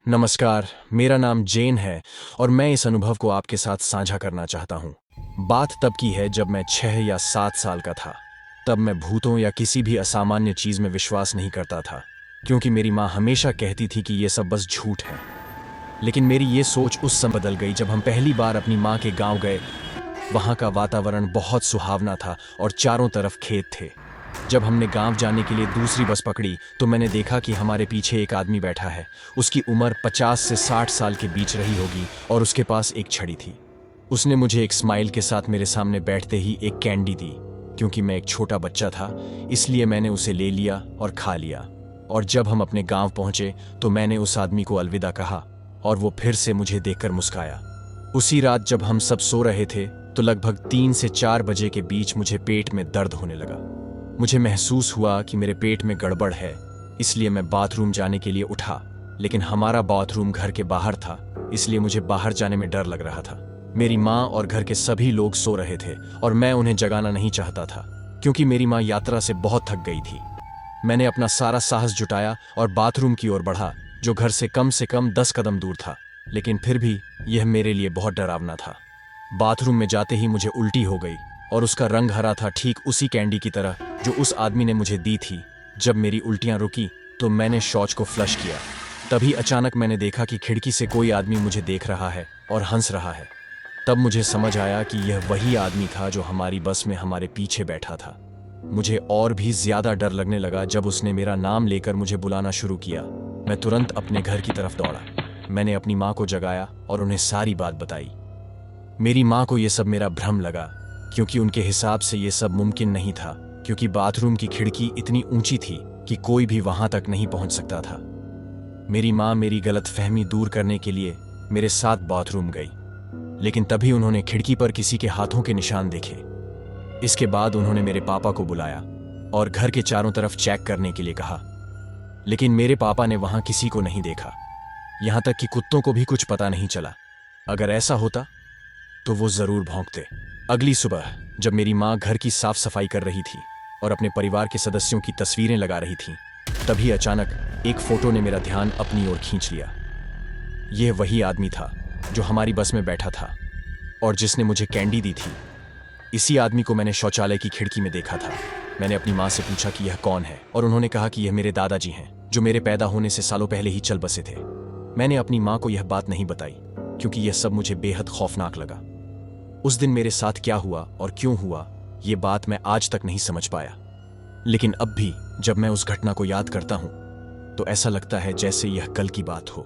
नमस्कार, मेरा नाम जेन है और मैं इस अनुभव को आपके साथ साझा करना चाहता हूँ। बात तब की है जब मैं 6 या 7 साल का था। तब मैं भूतों या किसी भी असामान्य चीज़ में विश्वास नहीं करता था, क्योंकि मेरी माँ हमेशा कहती थी कि ये सब बस झूठ है। लेकिन मेरी ये सोच उस समय बदल गई जब हम पहली बार अपनी माँ के गाँव गए। वहाँ का वातावरण बहुत सुहावना था और चारों तरफ खेत थे। जब हमने गांव जाने के लिए दूसरी बस पकड़ी तो मैंने देखा कि हमारे पीछे एक आदमी बैठा है। उसकी उम्र 50 से 60 साल के बीच रही होगी और उसके पास एक छड़ी थी। उसने मुझे एक स्माइल के साथ मेरे सामने बैठते ही एक कैंडी दी। क्योंकि मैं एक छोटा बच्चा था, इसलिए मैंने उसे ले लिया और खा लिया। और जब हम अपने गांव पहुंचे तो मैंने उस आदमी को अलविदा कहा और वो फिर से मुझे देखकर मुस्काया। उसी रात जब हम सब सो रहे थे तो लगभग 3 से 4 बजे के बीच मुझे पेट में दर्द होने लगा। मुझे महसूस हुआ कि मेरे पेट में गड़बड़ है, इसलिए मैं बाथरूम जाने के लिए उठा। लेकिन हमारा बाथरूम घर के बाहर था, इसलिए मुझे बाहर जाने में डर लग रहा था। मेरी माँ और घर के सभी लोग सो रहे थे और मैं उन्हें जगाना नहीं चाहता था, क्योंकि मेरी माँ यात्रा से बहुत थक गई थी। मैंने अपना सारा साहस जुटाया और बाथरूम की ओर बढ़ा, जो घर से कम 10 कदम दूर था। लेकिन फिर भी यह मेरे लिए बहुत डरावना था। बाथरूम में जाते ही मुझे उल्टी हो गई और उसका रंग हरा था, ठीक उसी कैंडी की तरह जो उस आदमी ने मुझे दी थी। जब मेरी उल्टियां रुकी तो मैंने शौच को फ्लश किया। तभी अचानक मैंने देखा कि खिड़की से कोई आदमी मुझे देख रहा है और हंस रहा है। तब मुझे समझ आया कि यह वही आदमी था जो हमारी बस में हमारे पीछे बैठा था। मुझे और भी ज्यादा डर लगने लगा जब उसने मेरा नाम लेकर मुझे बुलाना शुरू किया। मैं तुरंत अपने घर की तरफ दौड़ा। मैंने अपनी माँ को जगाया और उन्हें सारी बात बताई। मेरी माँ को यह सब मेरा भ्रम लगा, क्योंकि उनके हिसाब से यह सब मुमकिन नहीं था, क्योंकि बाथरूम की खिड़की इतनी ऊंची थी कि कोई भी वहां तक नहीं पहुंच सकता था। मेरी माँ मेरी गलतफहमी दूर करने के लिए मेरे साथ बाथरूम गई, लेकिन तभी उन्होंने खिड़की पर किसी के हाथों के निशान देखे। इसके बाद उन्होंने मेरे पापा को बुलाया और घर के चारों तरफ चेक करने के लिए कहा। लेकिन मेरे पापा ने वहां किसी को नहीं देखा, यहां तक कि कुत्तों को भी कुछ पता नहीं चला। अगर ऐसा होता तो वो जरूर भौंकते। अगली सुबह जब मेरी माँ घर की साफ सफाई कर रही थी और अपने परिवार के सदस्यों की तस्वीरें लगा रही थी, तभी अचानक एक फोटो ने मेरा ध्यान अपनी ओर खींच लिया। यह वही आदमी था जो हमारी बस में बैठा था और जिसने मुझे कैंडी दी थी। इसी आदमी को मैंने शौचालय की खिड़की में देखा था। मैंने अपनी माँ से पूछा कि यह कौन है, और उन्होंने कहा कि यह मेरे दादाजी हैं, जो मेरे पैदा होने से सालों पहले ही चल बसे थे। मैंने अपनी माँ को यह बात नहीं बताई, क्योंकि यह सब मुझे बेहद खौफनाक लगा। उस दिन मेरे साथ क्या हुआ और क्यों हुआ, ये बात मैं आज तक नहीं समझ पाया। लेकिन अब भी जब मैं उस घटना को याद करता हूं तो ऐसा लगता है जैसे यह कल की बात हो।